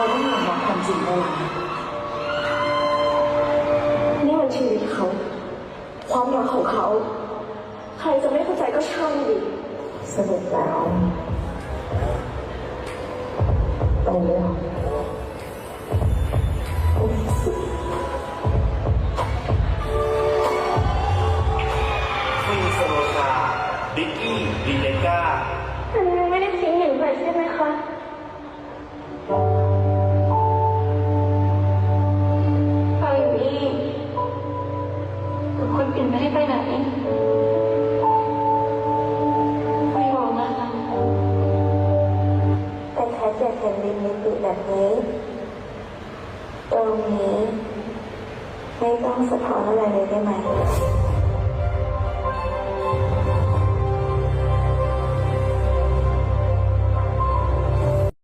เขาต้องยอมรับความจริงได้แล้วนี่มันชีวิตเขาความรักของเขาใครจะไม่เข้าใจก็ช่างดิสรุปแล้วไปเรื่องฟิลโซโลชาดิกกี้ดีเลก้าอันนี้ไม่ได้ทิ้งหนิงไปใช่ไหมคะเอาอย่างนี้ทุกคนอื่นไม่ได้ไปไหนไม่บอกนะคะแต่แค่อยากเห็นลิมิตแบบนี้ตรงนี้ไม่ต้องสะท้อนอะไรเลยได้ไหม